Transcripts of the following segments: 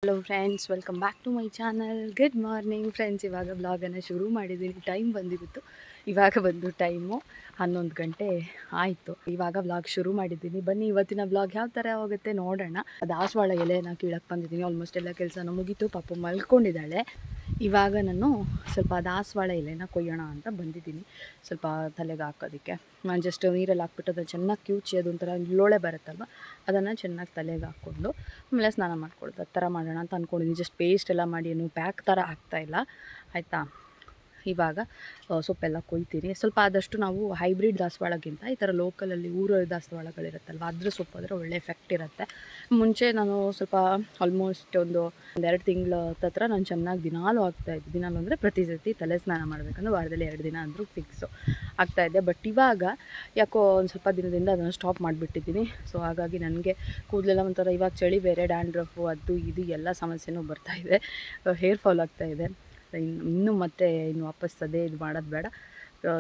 Hello friends, welcome back to my channel. Good morning friends. ಇವಾಗ ವ್ಲಾಗನ್ನು ಶುರು ಮಾಡಿದ್ದೀನಿ. ಟೈಮ್ ಬಂದಿತ್ತು, ಇವಾಗ ಬಂದು ಟೈಮು 11 ಗಂಟೆ ಆಯಿತು. ಇವಾಗ ವ್ಲಾಗ್ ಶುರು ಮಾಡಿದ್ದೀನಿ. ಬನ್ನಿ ಇವತ್ತಿನ ವ್ಲಾಗ್ ಯಾವ ಥರ ಹೋಗುತ್ತೆ ನೋಡೋಣ. ದಾಸವಾಳ ಎಲೆನ ಕೀಳಕ್ಕೆ ಬಂದಿದ್ದೀನಿ. ಆಲ್ಮೋಸ್ಟ್ ಎಲ್ಲ ಕೆಲಸನೂ ಮುಗೀತು. ಪಾಪು ಮಲ್ಕೊಂಡಿದ್ದಾಳೆ. ಇವಾಗ ನಾನು ಸ್ವಲ್ಪ ದಾಸವಾಳ ಎಲೆನ ಕೊಯ್ಯೋಣ ಅಂತ ಬಂದಿದ್ದೀನಿ. ಸ್ವಲ್ಪ ತಲೆಗೆ ಹಾಕೋದಕ್ಕೆ ನಾನು ಜಸ್ಟ್ ನೀರಲ್ಲಿ ಹಾಕ್ಬಿಟ್ಟು ಅದನ್ನು ಚೆನ್ನಾಗಿ ಕಿವುಚಿ ಅದೊಂಥರ ಲೋಳೆ ಬರುತ್ತಲ್ವ, ಅದನ್ನು ಚೆನ್ನಾಗಿ ತಲೆಗೆ ಹಾಕ್ಕೊಂಡು ಆಮೇಲೆ ಸ್ನಾನ ಮಾಡ್ಕೊಳ್ಳೋದು. ಆ ಥರ ಮಾಡೋಣ ಅಂತ ಅಂದ್ಕೊಂಡಿದ್ದೀನಿ. ಜಸ್ಟ್ ಪೇಸ್ಟ್ ಎಲ್ಲ ಮಾಡಿ ಏನು ಪ್ಯಾಕ್ ಥರ ಆಗ್ತಾಯಿಲ್ಲ, ಆಯಿತಾ. ಇವಾಗ ಸೊಪ್ಪೆಲ್ಲ ಕೊಯ್ತೀನಿ. ಸ್ವಲ್ಪ ಆದಷ್ಟು ನಾವು ಹೈಬ್ರಿಡ್ ದಾಸವಾಳಕ್ಕಿಂತ ಈ ಥರ ಲೋಕಲಲ್ಲಿ ಊರ ದಾಸವಾಳಗಳಿರುತ್ತಲ್ವ, ಅದ್ರ ಸೊಪ್ಪು ಒಳ್ಳೆ ಎಫೆಕ್ಟ್ ಇರುತ್ತೆ. ಮುಂಚೆ ನಾನು ಸ್ವಲ್ಪ ಆಲ್ಮೋಸ್ಟ್ ಒಂದು 2 ತಿಂಗಳ ಹತ್ರ ನಾನು ಚೆನ್ನಾಗಿ ದಿನಾಲೂ ಆಗ್ತಾಯಿದ್ದೆ. ದಿನಾಲು ಅಂದರೆ ಪ್ರತಿ ಸತಿ ತಲೆ ಸ್ನಾನ ಮಾಡಬೇಕಂದ್ರೆ ವಾರದಲ್ಲಿ 2 ದಿನ ಅಂದರೂ ಫಿಕ್ಸು ಆಗ್ತಾಯಿದ್ದೆ. ಬಟ್ ಇವಾಗ ಯಾಕೋ ಒಂದು ಸ್ವಲ್ಪ ದಿನದಿಂದ ಅದನ್ನು ಸ್ಟಾಪ್ ಮಾಡಿಬಿಟ್ಟಿದ್ದೀನಿ. ಸೊ ಹಾಗಾಗಿ ನನಗೆ ಕೂದಲೆಲ್ಲ ಒಂಥರ, ಇವಾಗ ಚಳಿ ಬೇರೆ, ಡ್ಯಾಂಡ್ರಫು ಅದು ಇದು ಎಲ್ಲ ಸಮಸ್ಯೆನೂ ಬರ್ತಾಯಿದೆ. ಹೇರ್ ಫಾಲ್ ಆಗ್ತಾಯಿದೆ. ಇನ್ನು ಮತ್ತೆ ಇನ್ನು ವಾಪಸ್ ಅದೇ ಇದು ಮಾಡೋದು ಬೇಡ,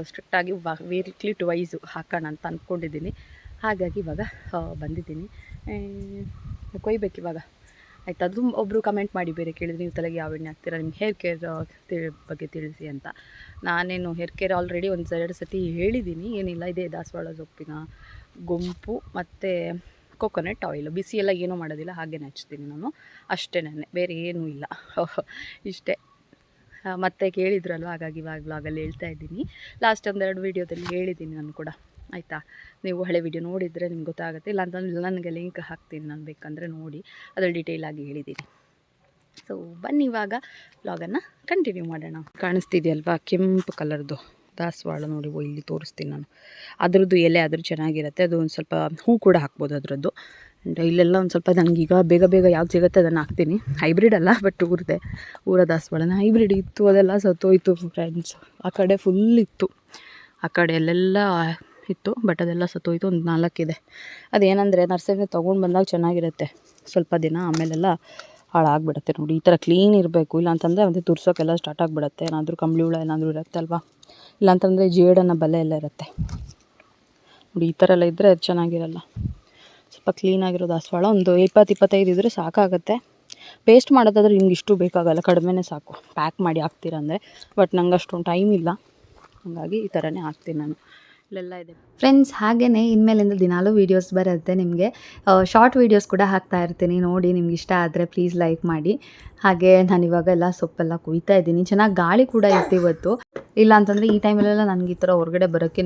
ಸ್ಟ್ರಿಕ್ಟಾಗಿ ವೀಕ್ಲಿ 2 ಹಾಕೋಣ ಅಂತ ಅಂದ್ಕೊಂಡಿದ್ದೀನಿ. ಹಾಗಾಗಿ ಇವಾಗ ಬಂದಿದ್ದೀನಿ. ಕೊಯ್ಬೇಕು ಇವಾಗ, ಆಯಿತಾ. ಅದು ಒಬ್ಬರು ಕಮೆಂಟ್ ಮಾಡಿ ಬೇರೆ ಕೇಳಿದ್ರೆ, ನೀವು ತಲೆಗೆ ಯಾವ ಎಣ್ಣೆ ಹಾಕ್ತೀರಾ, ನಿಮ್ಮ ಹೇರ್ ಕೇರ್ ಬಗ್ಗೆ ತಿಳಿಸಿ ಅಂತ. ನಾನೇನು ಹೇರ್ ಕೇರ್ ಆಲ್ರೆಡಿ 1-2 ಸತಿ ಹೇಳಿದ್ದೀನಿ. ಏನಿಲ್ಲ, ಇದೇ ದಾಸವಾಳ ಸೊಪ್ಪಿನ ಗುಂಪು ಮತ್ತು ಕೊಕೊನಟ್ ಆಯಿಲ್, ಬಿಸಿ ಎಲ್ಲ ಏನೂ ಮಾಡೋದಿಲ್ಲ, ಹಾಗೇ ಹಚ್ತೀನಿ ನಾನು ಅಷ್ಟೇ. ಬೇರೆ ಏನೂ ಇಲ್ಲ, ಇಷ್ಟೇ. ಮತ್ತೆ ಕೇಳಿದ್ರಲ್ವ, ಹಾಗಾಗಿ ಇವಾಗ ವ್ಲಾಗಲ್ಲಿ ಹೇಳ್ತಾ ಇದ್ದೀನಿ. ಲಾಸ್ಟ್ 1-2 ವೀಡಿಯೋದಲ್ಲಿ ಹೇಳಿದ್ದೀನಿ ನಾನು ಕೂಡ, ಆಯಿತಾ. ನೀವು ಹಳೆ ವೀಡಿಯೋ ನೋಡಿದರೆ ನಿಮ್ಗೆ ಗೊತ್ತಾಗುತ್ತೆ. ಇಲ್ಲ ಅಂತಂದ್ರೆ ನನಗೆ ಲಿಂಕ್ ಹಾಕ್ತೀನಿ, ನಾನು ಬೇಕಂದರೆ ನೋಡಿ, ಅದ್ರಲ್ಲಿ ಡೀಟೇಲಾಗಿ ಹೇಳಿದ್ದೀನಿ. ಸೊ ಬನ್ನಿ ಇವಾಗ ವ್ಲಾಗನ್ನು ಕಂಟಿನ್ಯೂ ಮಾಡೋಣ. ಕಾಣಿಸ್ತಿದೆಯಲ್ವಾ ಕೆಂಪು ಕಲರ್ದು ದಾಸವಾಳ, ನೋಡಿ ಇಲ್ಲಿ ತೋರಿಸ್ತೀನಿ ನಾನು. ಅದರದ್ದು ಎಲೆ ಆದರೂ ಚೆನ್ನಾಗಿರುತ್ತೆ. ಅದು ಒಂದು ಸ್ವಲ್ಪ ಹೂ ಕೂಡ ಹಾಕ್ಬೋದು ಅದರದ್ದು. ಆ್ಯಂಡ್ ಇಲ್ಲೆಲ್ಲ ಒಂದು ಸ್ವಲ್ಪ ನನಗೀಗ ಬೇಗ ಯಾವ್ದು ಸಿಗುತ್ತೆ ಅದನ್ನು ಹಾಕ್ತೀನಿ. ಹೈಬ್ರಿಡ್ ಅಲ್ಲ, ಬಟ್ ಊರ ದಾಸವಾಳನ ಹೈಬ್ರಿಡ್ ಇತ್ತು, ಅದೆಲ್ಲ ಸತ್ತೋಯ್ತು ಫ್ರೆಂಡ್ಸ್. ಆ ಕಡೆ ಫುಲ್ ಇತ್ತು, ಆ ಕಡೆ ಎಲ್ಲೆಲ್ಲ ಇತ್ತು, ಬಟ್ ಅದೆಲ್ಲ ಸತ್ತೋಯ್ತು. ಒಂದು 4 ಇದೆ. ಅದೇನಂದರೆ ನರ್ಸರಿನ ತೊಗೊಂಡು ಬಂದಾಗ ಚೆನ್ನಾಗಿರುತ್ತೆ, ಸ್ವಲ್ಪ ದಿನ ಆಮೇಲೆಲ್ಲ ಹಾಳಾಗ್ಬಿಡುತ್ತೆ. ನೋಡಿ ಈ ಥರ ಕ್ಲೀನ್ ಇರಬೇಕು, ಇಲ್ಲಾಂತಂದರೆ ಮತ್ತೆ ತುರ್ಸೋಕ್ಕೆಲ್ಲ ಸ್ಟಾರ್ಟ್ ಆಗಿಬಿಡುತ್ತೆ. ಏನಾದರೂ ಕಂಬಳಿ ಹುಳ ಏನಾದರೂ ಇರುತ್ತಲ್ವ, ಇಲ್ಲಾಂತಂದರೆ ಜೇಡನ ಬಲೆ ಎಲ್ಲ ಇರುತ್ತೆ. ನೋಡಿ ಈ ಥರ ಎಲ್ಲ ಇದ್ದರೆ ಅದು ಚೆನ್ನಾಗಿರಲ್ಲ. ಸ್ವಲ್ಪ ಕ್ಲೀನಾಗಿರೋ ದಾಸವಾಳ ಒಂದು 20-25 ಇದ್ದರೆ ಸಾಕಾಗುತ್ತೆ. ಪೇಸ್ಟ್ ಮಾಡೋದಾದ್ರೆ ನಿಮ್ಗೆ ಇಷ್ಟು ಬೇಕಾಗಲ್ಲ, ಕಡಿಮೆನೇ ಸಾಕು. ಪ್ಯಾಕ್ ಮಾಡಿ ಹಾಕ್ತೀರ ಅಂದರೆ, ಬಟ್ ನಂಗೆ ಅಷ್ಟೊಂದು ಟೈಮ್ ಇಲ್ಲ, ಹಾಗಾಗಿ ಈ ಥರನೇ ಹಾಕ್ತೀನಿ ನಾನು. ಇಲ್ಲೆಲ್ಲ ಇದೆ ಫ್ರೆಂಡ್ಸ್. ಹಾಗೆಯೇ ಇನ್ಮೇಲಿಂದ ದಿನಾಲೂ ವೀಡಿಯೋಸ್ ಬರುತ್ತೆ ನಿಮಗೆ. ಶಾರ್ಟ್ ವೀಡಿಯೋಸ್ ಕೂಡ ಹಾಕ್ತಾ ಇರ್ತೀನಿ, ನೋಡಿ ನಿಮ್ಗೆ ಇಷ್ಟ ಆದರೆ ಪ್ಲೀಸ್ ಲೈಕ್ ಮಾಡಿ. ಹಾಗೆ ನಾನು ಇವಾಗೆಲ್ಲ ಸೊಪ್ಪೆಲ್ಲ ಕುಯ್ತಾ ಇದ್ದೀನಿ. ಚೆನ್ನಾಗಿ ಗಾಳಿ ಕೂಡ ಇತ್ತು ಇವತ್ತು. ಇಲ್ಲ ಅಂತಂದರೆ ಈ ಟೈಮಲ್ಲೆಲ್ಲ ನನಗೆ ಈ ಥರ ಹೊರಗಡೆ ಬರೋಕ್ಕೇ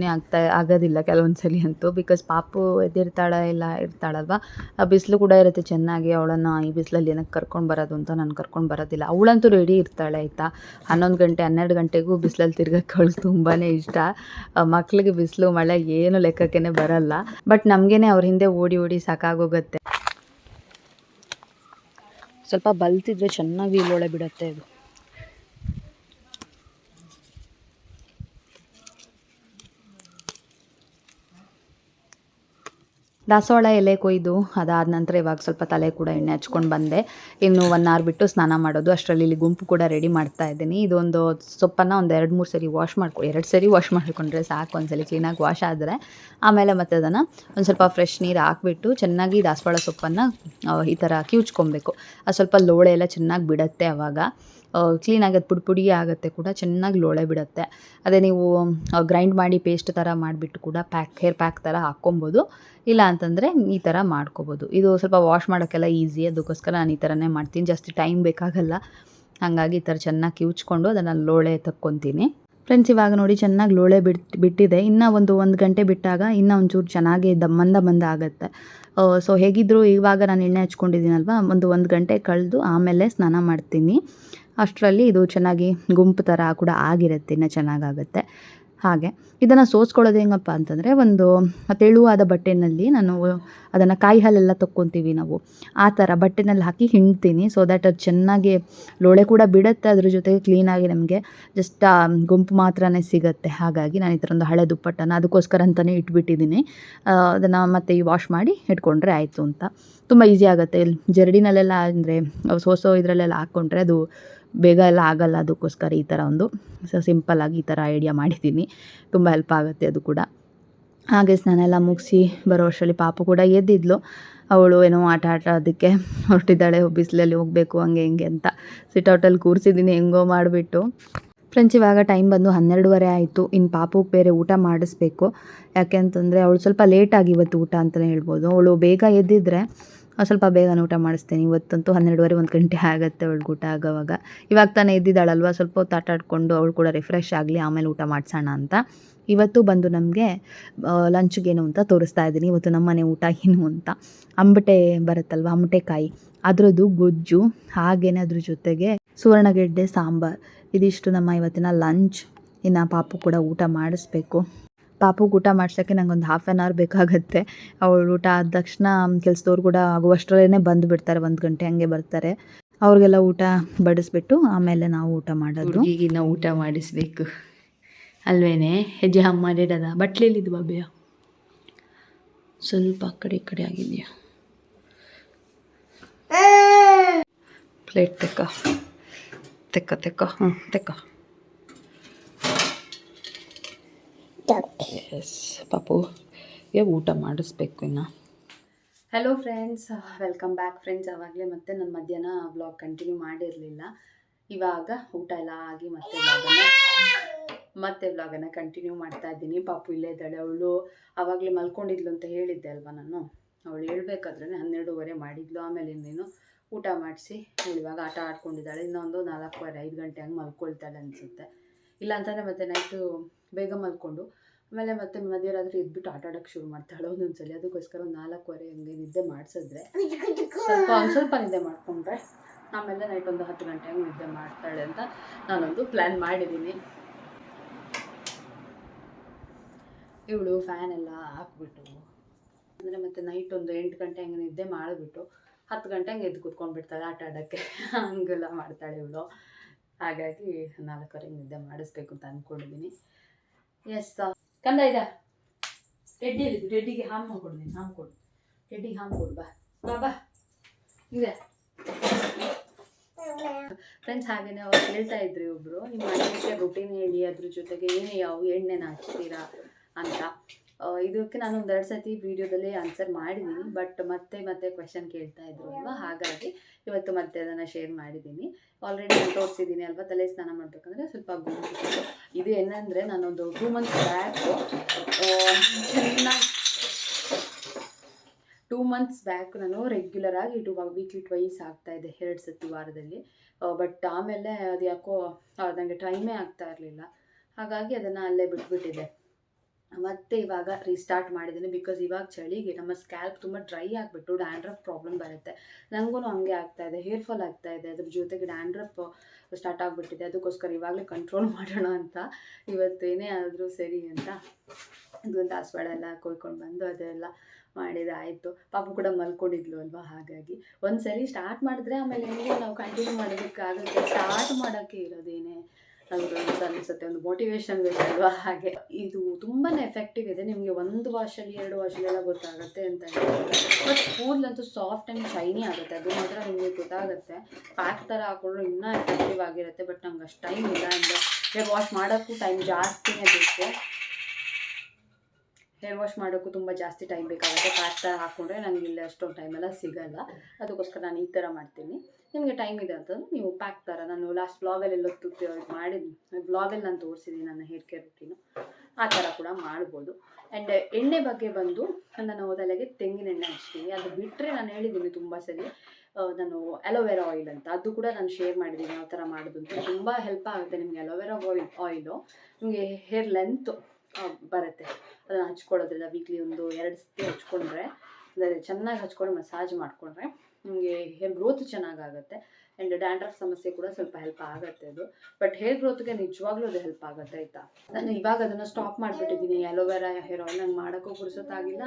ಆಗೋದಿಲ್ಲ ಕೆಲವೊಂದು ಸಲ ಅಂತೂ. ಬಿಕಾಸ್ ಪಾಪು ಎದ್ದಿರ್ತಾಳೆ ಇಲ್ಲ ಇರ್ತಾಳಲ್ವ, ಆ ಬಿಸಿಲು ಕೂಡ ಇರುತ್ತೆ ಚೆನ್ನಾಗಿ. ಅವಳನ್ನು ಈ ಬಿಸಿಲಲ್ಲಿ ಏನಕ್ಕೆ ಕರ್ಕೊಂಡು ಬರೋದು ಅಂತ ನಾನು ಕರ್ಕೊಂಡು ಬರೋದಿಲ್ಲ. ಅವಳಂತೂ ರೆಡಿ ಇರ್ತಾಳೆ, ಆಯಿತಾ. 11 ಗಂಟೆ 12 ಗಂಟೆಗೂ ಬಿಸಿಲಲ್ಲಿ ತಿರ್ಗೋಕ್ಕೆ ಅವಳಿಗೆ ತುಂಬಾ ಇಷ್ಟ. ಮಕ್ಳಿಗೆ ಬಿಸಿಲು ಮಳೆ ಏನು ಲೆಕ್ಕಕ್ಕೇ ಬರಲ್ಲ, ಬಟ್ ನಮಗೇ ಅವ್ರ ಹಿಂದೆ ಓಡಿ ಸಾಕಾಗೋಗುತ್ತೆ. ಸ್ವಲ್ಪ ಬಲ್ತಿದ್ರೆ ಚೆನ್ನಾಗಿ ಇಲ್ಲೊಳೆ ಬಿಡುತ್ತೆ ಇದು. ದಾಸವಾಳ ಎಲೆ ಕೊಯ್ದು ಅದಾದ ನಂತರ ಇವಾಗ ಸ್ವಲ್ಪ ತಲೆ ಕೂಡ ಎಣ್ಣೆ ಹಚ್ಕೊಂಡು ಬಂದೆ. ಇನ್ನು 1 ಅವರ್ ಬಿಟ್ಟು ಸ್ನಾನ ಮಾಡೋದು. ಅಷ್ಟರಲ್ಲಿ ಇಲ್ಲಿ ಗುಂಪು ಕೂಡ ರೆಡಿ ಮಾಡ್ತಾ ಇದ್ದೀನಿ. ಇದೊಂದು ಸೊಪ್ಪನ್ನು ಒಂದು 2-3 ಸರಿ ವಾಶ್ 2 ಸರಿ ವಾಶ್ ಮಾಡಿಕೊಂಡ್ರೆ ಸಾಕು. ಒಂದ್ಸಲಿ ಕ್ಲೀನಾಗಿ ವಾಶ್ ಆದರೆ ಆಮೇಲೆ ಮತ್ತೆ ಅದನ್ನು ಒಂದು ಸ್ವಲ್ಪ ಫ್ರೆಶ್ ನೀರು ಹಾಕ್ಬಿಟ್ಟು ಚೆನ್ನಾಗಿ ದಾಸವಾಳ ಸೊಪ್ಪನ್ನು ಈ ಥರ ಕಿವುಚ್ಕೊಬೇಕು. ಅದು ಸ್ವಲ್ಪ ಲೋಳೆ ಎಲ್ಲ ಚೆನ್ನಾಗಿ ಬಿಡುತ್ತೆ. ಆವಾಗ ಕ್ಲೀನಾಗಿ ಅದು ಪುಡಿ ಆಗುತ್ತೆ ಕೂಡ, ಚೆನ್ನಾಗಿ ಲೋಳೆ ಬಿಡುತ್ತೆ. ಅದೇ ನೀವು ಗ್ರೈಂಡ್ ಮಾಡಿ ಪೇಸ್ಟ್ ಥರ ಮಾಡಿಬಿಟ್ಟು ಕೂಡ ಹೇರ್ ಪ್ಯಾಕ್ ಥರ ಹಾಕ್ಕೊಬೋದು. ಇಲ್ಲ ಅಂತಂದರೆ ಈ ಥರ ಮಾಡ್ಕೊಬೋದು. ಇದು ಸ್ವಲ್ಪ ವಾಶ್ ಮಾಡೋಕ್ಕೆಲ್ಲ ಈಸಿ, ಅದಕ್ಕೋಸ್ಕರ ನಾನು ಈ ಥರನೇ ಮಾಡ್ತೀನಿ. ಜಾಸ್ತಿ ಟೈಮ್ ಬೇಕಾಗಲ್ಲ, ಹಾಗಾಗಿ ಈ ಥರ ಚೆನ್ನಾಗಿ ಕಿವುಚ್ಕೊಂಡು ಅದನ್ನು ಲೋಳೆ ತಕ್ಕೊತೀನಿ. ಫ್ರೆಂಡ್ಸ್ ಇವಾಗ ನೋಡಿ ಚೆನ್ನಾಗಿ ಲೋಳೆ ಬಿಟ್ಟಿದೆ. ಇನ್ನೂ ಒಂದು ಗಂಟೆ ಬಿಟ್ಟಾಗ ಇನ್ನೂ ಒಂಚೂರು ಚೆನ್ನಾಗಿ ಮಂದ ಆಗುತ್ತೆ. ಸೊ ಹೇಗಿದ್ದರೂ ಇವಾಗ ನಾನು ಎಣ್ಣೆ ಹಚ್ಕೊಂಡಿದ್ದೀನಲ್ವ, ಒಂದು ಗಂಟೆ ಕಳೆದು ಆಮೇಲೆ ಸ್ನಾನ ಮಾಡ್ತೀನಿ. ಅಷ್ಟರಲ್ಲಿ ಇದು ಚೆನ್ನಾಗಿ ಗುಂಪು ಥರ ಕೂಡ ಆಗಿರುತ್ತೆ, ಇನ್ನೂ ಚೆನ್ನಾಗಾಗುತ್ತೆ. ಹಾಗೆ ಇದನ್ನು ಸೋಸ್ಕೊಳ್ಳೋದು ಹೆಂಗಪ್ಪ ಅಂತಂದರೆ, ಒಂದು ತೆಳುವಾದ ಬಟ್ಟೆಯಲ್ಲಿ ನಾನು ಅದನ್ನು ಕಾಯಿ ಹಾಲೆಲ್ಲ ತೊಕ್ಕೊತೀವಿ ನಾವು, ಆ ಥರ ಬಟ್ಟೆನಲ್ಲಿ ಹಾಕಿ ಹಿಂಡ್ತೀನಿ. ಸೊ ದ್ಯಾಟ್ ಅದು ಚೆನ್ನಾಗಿ ಲೋಳೆ ಕೂಡ ಬಿಡುತ್ತೆ, ಅದ್ರ ಜೊತೆಗೆ ಕ್ಲೀನಾಗಿ ನಮಗೆ ಜಸ್ಟ್ ಗುಂಪು ಮಾತ್ರನೇ ಸಿಗುತ್ತೆ. ಹಾಗಾಗಿ ನಾನು ಈ ಥರ ಒಂದು ಹಳೆ ದುಪ್ಪಟ್ಟನ್ನು ಅದಕ್ಕೋಸ್ಕರ ಅಂತಲೇ ಇಟ್ಬಿಟ್ಟಿದ್ದೀನಿ. ಅದನ್ನು ಮತ್ತೆ ವಾಶ್ ಮಾಡಿ ಇಟ್ಕೊಂಡ್ರೆ ಆಯಿತು ಅಂತ. ತುಂಬ ಈಸಿ ಆಗುತ್ತೆ. ಜರಡಿನಲ್ಲೆಲ್ಲ ಅಂದರೆ ಸೋಸೋ ಇದರಲ್ಲೆಲ್ಲ ಹಾಕ್ಕೊಂಡ್ರೆ ಅದು ಬೇಗ ಎಲ್ಲ ಆಗಲ್ಲ, ಅದಕ್ಕೋಸ್ಕರ ಈ ಥರ ಒಂದು ಸಿಂಪಲ್ಲಾಗಿ ಈ ಥರ ಐಡಿಯಾ ಮಾಡಿದ್ದೀನಿ. ತುಂಬ ಹೆಲ್ಪ್ ಆಗುತ್ತೆ ಅದು ಕೂಡ. ಹಾಗೆ ಸ್ನಾನ ಎಲ್ಲ ಮುಗಿಸಿ ಬರೋ ಅಷ್ಟರಲ್ಲಿ ಪಾಪು ಕೂಡ ಎದ್ದಿದ್ಲು. ಅವಳು ಏನೋ ಆಟ ಆಡೋದಕ್ಕೆ ಹೊರಟಿದ್ದಾಳೆ, ಬಿಸಿಲಲ್ಲಿ ಹೋಗಬೇಕು ಹಂಗೆ ಹಿಂಗೆ ಅಂತ ಸಿಟೌಟಲ್ಲಿ ಕೂರಿಸಿದ್ದೀನಿ ಹೆಂಗೋ ಮಾಡಿಬಿಟ್ಟು. ಫ್ರೆಂಡ್ಸ್ ಇವಾಗ ಟೈಮ್ ಬಂದು 12:30 ಆಯಿತು. ಇನ್ನು ಪಾಪುಗೆ ಬೇರೆ ಊಟ ಮಾಡಿಸ್ಬೇಕು. ಯಾಕೆ ಅಂತಂದರೆ ಅವಳು ಸ್ವಲ್ಪ ಲೇಟಾಗಿ ಇವತ್ತು ಊಟ ಅಂತಲೇ ಹೇಳ್ಬೋದು. ಅವಳು ಬೇಗ ಎದ್ದಿದ್ರೆ ಸ್ವಲ್ಪ ಬೇಗನೆ ಊಟ ಮಾಡಿಸ್ತೀನಿ. ಇವತ್ತಂತೂ 12:30 1 ಗಂಟೆ ಆಗುತ್ತೆ ಅವಳಿಗೆ ಊಟ ಆಗೋವಾಗ. ಇವಾಗ ತಾನೇ ಎದ್ದಿದ್ದಾಳಲ್ವ, ಸ್ವಲ್ಪ ಹೊತ್ತು ಆಟ ಆಡಿಕೊಂಡು ಅವಳು ಕೂಡ ರಿಫ್ರೆಶ್ ಆಗಲಿ, ಆಮೇಲೆ ಊಟ ಮಾಡಿಸೋಣ ಅಂತ. ಇವತ್ತು ಬಂದು ನಮಗೆ ಲಂಚ್ಗೇನು ಅಂತ ತೋರಿಸ್ತಾ ಇದ್ದೀನಿ. ಇವತ್ತು ನಮ್ಮನೆ ಊಟ ಏನು ಅಂತ ಅಂಬಟೆ ಬರುತ್ತಲ್ವ, ಅಂಬಟೆಕಾಯಿ ಅದರದ್ದು ಗೊಜ್ಜು, ಹಾಗೆಯೇ ಅದ್ರ ಜೊತೆಗೆ ಸುವರ್ಣಗೆಡ್ಡೆ ಸಾಂಬಾರು. ಇದಿಷ್ಟು ನಮ್ಮ ಇವತ್ತಿನ ಲಂಚ್. ಇನ್ನು ಪಾಪು ಕೂಡ ಊಟ ಮಾಡಿಸ್ಬೇಕು. ಪಾಪುಗೆ ಊಟ ಮಾಡ್ಸೋಕ್ಕೆ ನಂಗೊಂದು 1/2 hour ಬೇಕಾಗುತ್ತೆ. ಅವಳು ಊಟ ಆದ ತಕ್ಷಣ ಕೆಲಸದವ್ರು ಕೂಡ ಆಗುವಷ್ಟರಲ್ಲೇ ಬಂದು ಬಿಡ್ತಾರೆ, 1 ಗಂಟೆ ಹಂಗೆ ಬರ್ತಾರೆ. ಅವ್ರಿಗೆಲ್ಲ ಊಟ ಬಡಿಸ್ಬಿಟ್ಟು ಆಮೇಲೆ ನಾವು ಊಟ ಮಾಡೋದು. ಈಗಿನ ಊಟ ಮಾಡಿಸ್ಬೇಕು ಅಲ್ವೇನೆ. ಹೆಜ್ಜೆ ಹಮ್ಮ ಮಾಡಿಡದ ಬಟ್ಲೆಲ್ಲಿದ್ದು ಬಾಬೆಯ ಸ್ವಲ್ಪ ಆ ಕಡೆ ಈ ಕಡೆ ಆಗಿದೆಯಾ. ಪ್ಲೇಟ್ ತೆಕ್ಕ ತೆಕ್ಕ ತೆಕ್ಕ ಹ್ಞೂ ತೆಕ್ಕ. ಎಸ್ ಪಾಪುಗೆ ಊಟ ಮಾಡಿಸ್ಬೇಕು ಇನ್ನು. Hello friends, welcome back friends. ಆವಾಗಲೇ ಮತ್ತೆ ನಾನು ಮಧ್ಯಾಹ್ನ ವ್ಲಾಗ್ ಕಂಟಿನ್ಯೂ ಮಾಡಿರಲಿಲ್ಲ. ಇವಾಗ ಊಟ ಎಲ್ಲ ಆಗಿ ಮತ್ತೆ ವ್ಲಾಗನ್ನು ಕಂಟಿನ್ಯೂ ಮಾಡ್ತಾ ಇದ್ದೀನಿ. ಪಾಪು ಇಲ್ಲೇ ಇದ್ದಾಳೆ. ಅವಳು ಆವಾಗಲೇ ಮಲ್ಕೊಂಡಿದ್ಲು ಅಂತ ಹೇಳಿದ್ದೆ ಅಲ್ವಾ ನಾನು. ಅವಳು ಹೇಳ್ಬೇಕಾದ್ರೆ 12:30 ಮಾಡಿದ್ಲು. ಆಮೇಲೆ ಇನ್ನೇನು ಊಟ ಮಾಡಿಸಿ ಇವಾಗ ಆಟ ಆಡ್ಕೊಂಡಿದ್ದಾಳೆ. ಇನ್ನೊಂದು 4:15 5 ಗಂಟೆ ಹಂಗೆ ಮಲ್ಕೊಳ್ತಾಳೆ ಅನಿಸುತ್ತೆ. ಇಲ್ಲಾಂತಂದರೆ ಮತ್ತೆ ನೈಟು ಬೇಗ ಮಲ್ಕೊಂಡು ಆಮೇಲೆ ಮತ್ತೆ ಮಧ್ಯರಾತ್ರಿ ಎದ್ಬಿಟ್ಟು ಆಟ ಆಡೋಕ್ಕೆ ಶುರು ಮಾಡ್ತಾಳೆ ಒಂದೊಂದ್ಸಲಿ. ಅದಕ್ಕೋಸ್ಕರ 4:15 ಹಂಗೆ ನಿದ್ದೆ ಮಾಡಿಸಿದ್ರೆ ಸ್ವಲ್ಪ ನಿದ್ದೆ ಮಾಡಿಕೊಂಡ್ರೆ ಆಮೇಲೆ ನೈಟ್ ಒಂದು 10 ಗಂಟೆ ಹಂಗೆ ನಿದ್ದೆ ಮಾಡ್ತಾಳೆ ಅಂತ ನಾನೊಂದು ಪ್ಲ್ಯಾನ್ ಮಾಡಿದ್ದೀನಿ. ಇವಳು ಫ್ಯಾನ್ ಎಲ್ಲ ಹಾಕ್ಬಿಟ್ಟು ಅಂದರೆ ಮತ್ತೆ ನೈಟ್ ಒಂದು 8 ಗಂಟೆ ಹಂಗೆ ನಿದ್ದೆ ಮಾಡಿಬಿಟ್ಟು 10 ಗಂಟೆ ಹಂಗೆ ಎದ್ದು ಕೂತ್ಕೊಂಡ್ಬಿಡ್ತಾಳೆ ಆಟ ಆಡೋಕ್ಕೆ. ಹಂಗೆಲ್ಲ ಮಾಡ್ತಾಳೆ ಇವಳು. ಹಾಗಾಗಿ 4:15 ನಿದ್ದೆ ಮಾಡಿಸ್ಬೇಕು ಅಂತ ಅಂದ್ಕೊಂಡಿದ್ದೀನಿ. ಎಸ್ ಕಂದ ಇದೆ ರೆಡ್ಡಿ ಇಲ್ಲಿದ್ದು. ರೆಡ್ಡಿಗೆ ಹಾಲು ಕೊಡು, ನೀನು ಹಾಲು ಕೊಡು, ರೆಡ್ಡಿಗೆ ಹಾಲು ಕೊಡು. ಬಾ ಇದೆ ಫ್ರೆಂಡ್ಸ್. ಹಾಗೆಯೇ ಅವ್ರು ಹೇಳ್ತಾ ಇದ್ರಿ ಒಬ್ಬರು, ನಿಮ್ಮ ಅಡುಗೆ ರುಟೀನ್ ಹೇಳಿ, ಅದ್ರ ಜೊತೆಗೆ ಯಾವ ಎಣ್ಣೆನ ಹಚ್ತೀರಾ ಅಂತ. ಇದಕ್ಕೆ ನಾನು 1-2 ಸತಿ ವೀಡಿಯೋದಲ್ಲಿ ಆನ್ಸರ್ ಮಾಡಿದ್ದೀನಿ, ಬಟ್ ಮತ್ತೆ ಕ್ವೆಶನ್ ಕೇಳ್ತಾ ಇದ್ರು ಅಲ್ವಾ. ಹಾಗಾಗಿ ಇವತ್ತು ಮತ್ತೆ ಅದನ್ನು ಶೇರ್ ಮಾಡಿದ್ದೀನಿ. ಆಲ್ರೆಡಿ ನಾನು ತೋರಿಸಿದ್ದೀನಿ ಅಲ್ವಾ. ತಲೆ ಸ್ನಾನ ಮಾಡಬೇಕಂದ್ರೆ ಸ್ವಲ್ಪ ಗುಂಪು. ಇದು ಏನಂದರೆ ನಾನೊಂದು 2 months ಬ್ಯಾಕು ಚೆನ್ನಾಗಿ 2 months ಬ್ಯಾಕ್ ನಾನು ರೆಗ್ಯುಲರಾಗಿ ವೀಕ್ಲಿ ಟ್ವೈಸ್ ಆಗ್ತಾಯಿದ್ದೆ, 2 ಸತಿ ವಾರದಲ್ಲಿ. ಬಟ್ ಆಮೇಲೆ ಅದು ಯಾಕೋ ನನಗೆ ಟೈಮೇ ಆಗ್ತಾ ಇರಲಿಲ್ಲ. ಹಾಗಾಗಿ ಅದನ್ನು ಅಲ್ಲೇ ಬಿಟ್ಬಿಟ್ಟಿದ್ದೆ. ಮತ್ತೆ ಇವಾಗ ರೀಸ್ಟಾರ್ಟ್ ಮಾಡಿದ್ದೀನಿ. ಬಿಕಾಸ್ ಇವಾಗ ಚಳಿಗೆ ನಮ್ಮ ಸ್ಕ್ಯಾಲ್ಪ್ ತುಂಬ ಡ್ರೈ ಆಗಿಬಿಟ್ಟು ಡ್ಯಾಂಡ್ರಫ್ ಪ್ರಾಬ್ಲಮ್ ಬರುತ್ತೆ. ನನಗೂ ಹಂಗೆ ಆಗ್ತಾಯಿದೆ, ಹೇರ್ ಫಾಲ್ ಆಗ್ತಾಯಿದೆ, ಅದ್ರ ಜೊತೆಗೆ ಡ್ಯಾಂಡ್ರಫ್ ಸ್ಟಾರ್ಟ್ ಆಗಿಬಿಟ್ಟಿದೆ. ಅದಕ್ಕೋಸ್ಕರ ಇವಾಗಲೇ ಕಂಟ್ರೋಲ್ ಮಾಡೋಣ ಅಂತ ಇವತ್ತೇನೇ ಆದರೂ ಸರಿ ಅಂತ ಇದೊಂದು ದಾಸವಾಳ ಎಲ್ಲ ಕೊಯ್ಕೊಂಡು ಬಂದು ಅದೆಲ್ಲ ಮಾಡಿದಾಯಿತು. ಪಾಪು ಕೂಡ ಮಲ್ಕೊಂಡಿದ್ಲು ಅಲ್ವಾ. ಹಾಗಾಗಿ ಒಂದ್ಸಲಿ ಸ್ಟಾರ್ಟ್ ಮಾಡಿದ್ರೆ ಆಮೇಲೆ ಹೆಂಗೆ ನಾವು ಕಂಟಿನ್ಯೂ ಮಾಡೋದಕ್ಕಾಗುತ್ತೆ. ಸ್ಟಾರ್ಟ್ ಮಾಡೋಕ್ಕೆ ಇರೋದೇನೆ ಅದು ಅಂತ ಅನಿಸುತ್ತೆ, ಒಂದು ಮೋಟಿವೇಶನ್ ಬೇಕಲ್ವಾ. ಹಾಗೆ ಇದು ತುಂಬಾ ಎಫೆಕ್ಟಿವ್ ಇದೆ. ನಿಮಗೆ 1 ವಾಶಲ್ಲಿ 2 ವಾಶಲ್ಲೆಲ್ಲ ಗೊತ್ತಾಗುತ್ತೆ ಅಂತ ಹೇಳ್ತಾರೆ. ಬಟ್ ಕೂದಲಂತೂ ಸಾಫ್ಟ್ ಆ್ಯಂಡ್ ಶೈನಿ ಆಗುತ್ತೆ, ಅದು ಮಾತ್ರ ನಿಮಗೆ ಗೊತ್ತಾಗುತ್ತೆ. ಪ್ಯಾಕ್ ಥರ ಹಾಕೊಂಡ್ರೆ ಇನ್ನೂ ಎಫೆಕ್ಟಿವ್ ಆಗಿರುತ್ತೆ. ಬಟ್ ನಂಗೆ ಅಷ್ಟು ಟೈಮ್ ಇಲ್ಲ. ಅಂದರೆ ಹೇರ್ ವಾಶ್ ಮಾಡೋಕ್ಕೂ ಟೈಮ್ ಜಾಸ್ತಿನೇ ಬೇಕು. ಹೇರ್ ವಾಶ್ ಮಾಡೋಕ್ಕೂ ತುಂಬ ಜಾಸ್ತಿ ಟೈಮ್ ಬೇಕಾಗುತ್ತೆ. ಪ್ಯಾಕ್ ಥರ ಹಾಕ್ಕೊಂಡ್ರೆ ನನಗೆ ಇಲ್ಲಿ ಅಷ್ಟೊಂದು ಟೈಮೆಲ್ಲ ಸಿಗೋಲ್ಲ. ಅದಕ್ಕೋಸ್ಕರ ನಾನು ಈ ಥರ ಮಾಡ್ತೀನಿ. ನಿಮಗೆ ಟೈಮ್ ಇದೆ ಅಂತಂದ್ರೆ ನೀವು ಪ್ಯಾಕ್ ಥರ, ನಾನು ಲಾಸ್ಟ್ ಬ್ಲಾಗಲ್ಲಿ ಮಾಡಿದ್ದೀನಿ, ಬ್ಲಾಗಲ್ಲಿ ನಾನು ತೋರಿಸಿದ್ದೀನಿ ನನ್ನ ಹೇರ್ ಕೇರ್ ರುಟೀನು. ಆ ಥರ ಕೂಡ ಮಾಡ್ಬೋದು. ಆ್ಯಂಡ್ ಎಣ್ಣೆ ಬಗ್ಗೆ ಬಂದು ನಾನು ತಲೆಗೆ ತೆಂಗಿನ ಎಣ್ಣೆ ಹಚ್ತೀನಿ. ಅದು ಬಿಟ್ಟರೆ ನಾನು ಹೇಳಿದ್ದೀನಿ ತುಂಬ ಸರಿ, ನಾನು ಅಲೋವೆರಾ ಆಯಿಲ್ ಅಂತ, ಅದು ಕೂಡ ನಾನು ಶೇರ್ ಮಾಡಿದ್ದೀನಿ ಯಾವ ಥರ ಮಾಡೋದು ಅಂತ. ತುಂಬ ಹೆಲ್ಪ್ ಆಗುತ್ತೆ ನಿಮಗೆ ಅಲೋವೆರಾ ಆಯಿಲು. ನಿಮಗೆ ಹೇರ್ ಲೆಂತ್ ಬರುತ್ತೆ ಅದನ್ನು ಹಚ್ಕೊಳ್ಳೋದ್ರಿಂದ. ವೀಕ್ಲಿ ಒಂದು 2 ಸತಿ ಹಚ್ಕೊಂಡ್ರೆ, ಅಂದರೆ ಚೆನ್ನಾಗಿ ಹಚ್ಕೊಂಡು ಮಸಾಜ್ ಮಾಡಿಕೊಂಡ್ರೆ ನಿಮಗೆ ಹೇರ್ ಗ್ರೋತ್ ಚೆನ್ನಾಗಾಗುತ್ತೆ. ಆ್ಯಂಡ್ ಡ್ಯಾಂಡ್ರಫ್ ಸಮಸ್ಯೆ ಕೂಡ ಸ್ವಲ್ಪ ಹೆಲ್ಪ್ ಆಗುತ್ತೆ ಅದು. ಬಟ್ ಹೇರ್ ಗ್ರೋತ್ಗೆ ನಿಜವಾಗ್ಲೂ ಅದು ಹೆಲ್ಪ್ ಆಗುತ್ತೆ ಆಯಿತಾ. ನಾನು ಇವಾಗ ಅದನ್ನು ಸ್ಟಾಪ್ ಮಾಡಿಬಿಟ್ಟಿದ್ದೀನಿ. ಅಲೋವೆರಾ ಹೇರ್ ಆಯಿಲ್ ನಂಗೆ ಮಾಡೋಕ್ಕೂ ಪುರ್ಸೊತ್ತಾಗಿಲ್ಲ.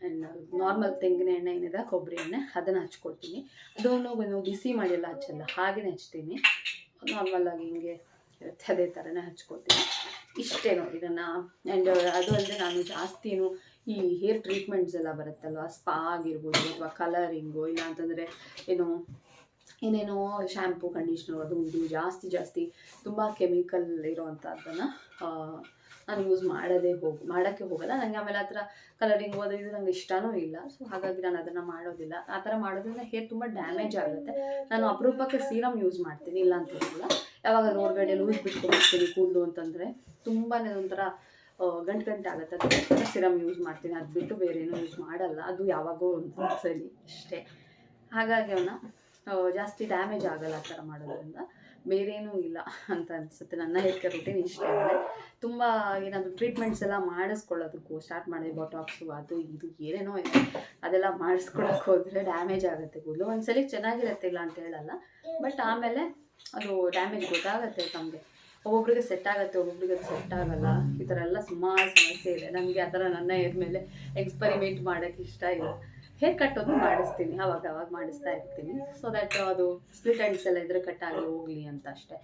ಆ್ಯಂಡ್ ನಾರ್ಮಲ್ ತೆಂಗಿನ ಎಣ್ಣೆ ಏನಿದೆ, ಕೊಬ್ಬರಿ ಎಣ್ಣೆ, ಅದನ್ನು ಹಚ್ಕೊಳ್ತೀನಿ. ಅದನ್ನು ಬಿಸಿ ಮಾಡಿಲ್ಲ ಹಚ್ಚಲ್ಲ, ಹಾಗೆಯೇ ಹಚ್ತೀನಿ. ನಾರ್ಮಲಾಗಿ ಹಿಂಗೆ ಇರುತ್ತೆ ಅದೇ ಥರನೇ ಹಚ್ಕೊಳ್ತೀನಿ. ಇಷ್ಟೇ ನೋಡಿ ಇದನ್ನು. ಆ್ಯಂಡ್ ಅದು ಅಲ್ಲದೆ ನಾನು ಜಾಸ್ತಿನೂ ಈ ಹೇರ್ ಟ್ರೀಟ್ಮೆಂಟ್ಸ್ ಎಲ್ಲ ಬರುತ್ತಲ್ವ, ಸ್ಪಾ ಆಗಿರ್ಬೋದು ಅಥವಾ ಕಲರಿಂಗು, ಇಲ್ಲ ಅಂತಂದರೆ ಏನೇನೋ ಶ್ಯಾಂಪು ಕಂಡೀಷ್ನರ್ ಅದು ಇದು ಜಾಸ್ತಿ ತುಂಬ ಕೆಮಿಕಲ್ ಇರೋವಂಥದ್ದನ್ನು ನಾನು ಯೂಸ್ ಮಾಡೋಕ್ಕೆ ಹೋಗಲ್ಲ. ನನಗೆ ಆಮೇಲೆ ಆ ಥರ ಕಲರಿಂಗ್ ಓದೋದು ನಂಗೆ ಇಷ್ಟನೂ ಇಲ್ಲ. ಸೊ ಹಾಗಾಗಿ ನಾನು ಅದನ್ನು ಮಾಡೋದಿಲ್ಲ. ಆ ಥರ ಮಾಡೋದ್ರಿಂದ ಹೇರ್ ತುಂಬ ಡ್ಯಾಮೇಜ್ ಆಗುತ್ತೆ. ನಾನು ಅಪರೂಪಕ್ಕೆ ಸೀರಮ್ ಯೂಸ್ ಮಾಡ್ತೀನಿ, ಇಲ್ಲ ಅಂತ ಹೇಳಿಲ್ಲ. ಯಾವಾಗ ಹೊರಗಡೆ ಲೂಸ್ ಬಿಟ್ಕೊಂಡ್ಬಿಡ್ತೀನಿ ಕೂದಲು ಅಂತಂದರೆ ತುಂಬಾ ಒಂಥರ ಗಂಟು ಆಗುತ್ತೆ, ಅದಕ್ಕೆ ಸಿರಮ್ ಯೂಸ್ ಮಾಡ್ತೀನಿ. ಅದು ಬಿಟ್ಟು ಬೇರೆ ಏನೂ ಯೂಸ್ ಮಾಡಲ್ಲ. ಅದು ಯಾವಾಗೋ ಒಂದು ಸರಿ ಅಷ್ಟೇ. ಹಾಗಾಗಿ ಅವನ್ನ ಜಾಸ್ತಿ ಡ್ಯಾಮೇಜ್ ಆಗಲ್ಲ ಆ ಥರ ಮಾಡೋದ್ರಿಂದ. ಬೇರೇನೂ ಇಲ್ಲ ಅಂತ ಅನಿಸುತ್ತೆ. ನನ್ನ ಹೇರ್ ಕೇರ್ ರೂಟೀನ್ ಇಷ್ಟೇ. ತುಂಬ ಏನಾದರೂ ಟ್ರೀಟ್ಮೆಂಟ್ಸ್ ಎಲ್ಲ ಮಾಡಿಸ್ಕೊಳ್ಳೋದಕ್ಕೂ ಸ್ಟಾರ್ಟ್ ಮಾಡಿದೆ, ಬಾಟಾಕ್ಸು ಅದು ಇದು ಏನೇನೋ ಇದೆ, ಅದೆಲ್ಲ ಮಾಡಿಸ್ಕೊಳ್ಳೋಕೆ ಹೋದರೆ ಡ್ಯಾಮೇಜ್ ಆಗುತ್ತೆ ಕೂದಲು. ಒಂದ್ಸಲಿ ಚೆನ್ನಾಗಿರುತ್ತೆ, ಇಲ್ಲ ಅಂತ ಹೇಳಲ್ಲ, ಬಟ್ ಆಮೇಲೆ ಅದು ಡ್ಯಾಮೇಜ್ ಗೊತ್ತಾಗುತ್ತೆ ನಮಗೆ. ಒಬ್ಬೊಬ್ರಿಗೆ ಸೆಟ್ ಆಗುತ್ತೆ, ಒಬ್ಬೊಬ್ರಿಗೆ ಅದು ಸೆಟ್ ಆಗಲ್ಲ. ಈ ಥರ ಎಲ್ಲ ಸುಮಾರು ಸಮಸ್ಯೆ ಇದೆ. ನನಗೆ ಆ ಥರ ನನ್ನ ಹೇರ್ ಮೇಲೆ ಎಕ್ಸ್ಪರಿಮೆಂಟ್ ಮಾಡೋಕ್ಕೆ ಇಷ್ಟ ಇಲ್ಲ. ಹೇರ್ ಕಟ್ಟೋದು ಮಾಡಿಸ್ತೀನಿ, ಅವಾಗ ಮಾಡಿಸ್ತಾ ಇರ್ತೀನಿ. ಸೊ ದ್ಯಾಟ್ ಅದು ಸ್ಪ್ಲಿಟ್ ಎಂಡ್ಸ್ ಎಲ್ಲ ಇದ್ರೆ ಕಟ್ಟಾಗಿ ಹೋಗಲಿ ಅಂತ ಅಷ್ಟೇ.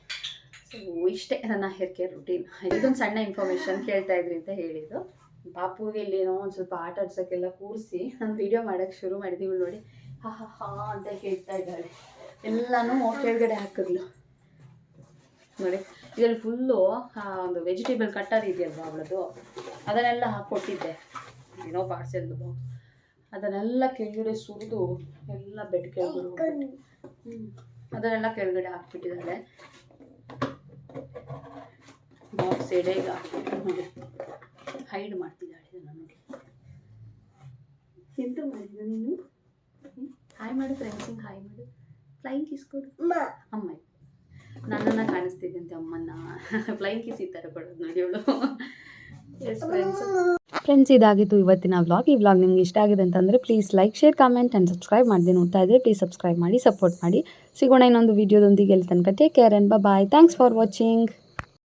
ಸೊ ಇಷ್ಟೇ ನನ್ನ ಹೇರ್ ಕೇರ್ ರೂಟೀನ್. ಇದೊಂದು ಸಣ್ಣ ಇನ್ಫಾರ್ಮೇಷನ್ ಕೇಳ್ತಾ ಇದ್ರಿ ಅಂತ ಹೇಳಿದ್ದು. ಪಾಪುಗೆ ಇಲ್ಲೇನೋ ಒಂದು ಸ್ವಲ್ಪ ಆಟ ಆಡ್ಸೋಕ್ಕೆಲ್ಲ ಕೂರಿಸಿ ನಾನು ವೀಡಿಯೋ ಮಾಡೋಕ್ಕೆ ಶುರು ಮಾಡಿದ್ದೀವಿ. ನೋಡಿ ಹಾ ಅಂತ ಹೇಳ್ತಾ ಇದ್ದಾಳೆ. ಎಲ್ಲನೂ ಕೆಳಗಡೆ ಹಾಕಿದ್ಲು ನೋಡಿ. ಇದರಲ್ಲಿ ಫುಲ್ಲು ಒಂದು ವೆಜಿಟೇಬಲ್ ಕಟ್ಟರ್ ಇದೆಯಲ್ವ ಅವಳದು, ಅದನ್ನೆಲ್ಲ ಹಾಕ್ಕೊಟ್ಟಿದ್ದೆ, ಏನೋ ಪಾರ್ಸೆಲ್ದು ಬಾಕ್ಸ್. ಅದನ್ನೆಲ್ಲ ಕೆಳಗಡೆ ಸುರಿದು ಎಲ್ಲ ಬೆಡ್ ಕೆಳಗಡೆ ಅದನ್ನೆಲ್ಲ ಕೆಳಗಡೆ ಹಾಕ್ಬಿಟ್ಟಿದ್ದಾಳೆ. ಬಾಕ್ಸ್ ಎಡೆಗೆ ಹಾಕ್ಬಿಟ್ಟು ನೋಡಿ ಹೈಡ್ ಮಾಡ್ತಿದ್ದಾಳೆ ಇದನ್ನು ನೋಡಿ. ಎಂತ ಮಾಡಿದ ನೀನು? ಹಾಯ್ ಮಾಡು ಫ್ರೆಂಡ್ಸಿಂಗ್, ಹಾಯ್ ಮಾಡು, ಫ್ಲೈಂಗ್ ಕಿಸ್ ಕೊಡು ಅಮ್ಮ. ನನ್ನನ್ನು ಕಾಣಿಸ್ತಿದ್ದಂತೆ ಅಮ್ಮನ್ನ ಫ್ಲೈಂಗ್ ಕಿಸ್ ಈ ಥರ ಕೊಡೋದು ನೋಡಿ ಅವಳು. ಎಸ್ ಫ್ರೆಂಡ್ಸ್, ಇದಾಗಿತ್ತು ಇವತ್ತಿನ ವ್ಲಾಗ್. ಈ ವ್ಲಾಗ್ ನಿಮ್ಗೆ ಇಷ್ಟ ಆಗಿದೆ ಅಂತಂದರೆ please like, share, comment and subscribe ಮಾಡಿ ನೋಡ್ತಾ ಇದ್ದರೆ ಪ್ಲೀಸ್ ಸಬ್ಸ್ಕ್ರೈಬ್ ಮಾಡಿ, ಸಪೋರ್ಟ್ ಮಾಡಿ. ಸಿಗೋಣ ಇನ್ನೊಂದು ವೀಡಿಯೋದೊಂದಿಗೆ. ಎಲ್ಲಿ ತನಕ take care and bye. Thanks for watching.